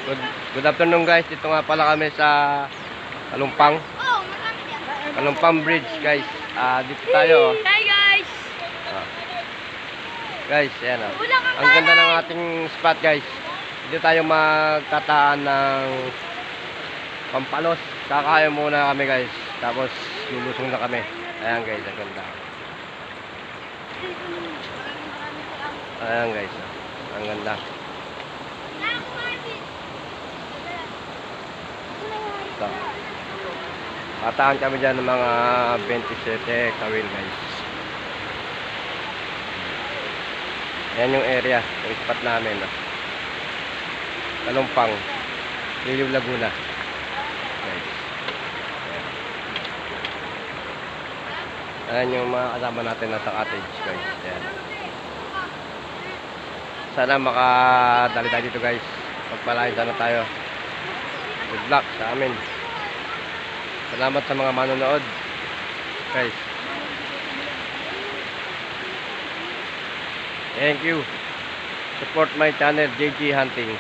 Good, good afternoon guys. Dito nga pala kami sa Kalumpang. Kalumpang Bridge guys. Dito tayo. Hi guys! Guys, ayan o. Ang ganda ng ating spot guys. Dito tayo magkataan ng Pampalos. Kakain muna kami guys. Tapos lulusong na kami. Ayan guys, ang ganda. Ayan guys. Ang ganda. Ito. Kataan kami dyan ng mga 27 kawil guys. Ayan yung area, yung spot namin. Kalumpang, Liliw, Laguna. Guys. Ayan yung mga kasama natin nasa cottage guys. Ayan. Sana makadali tayo dito guys. Pagpalain sana tayo. Good luck sa amin. Salamat sa mga manonood guys. Thank you. Support my channel JG Hunting.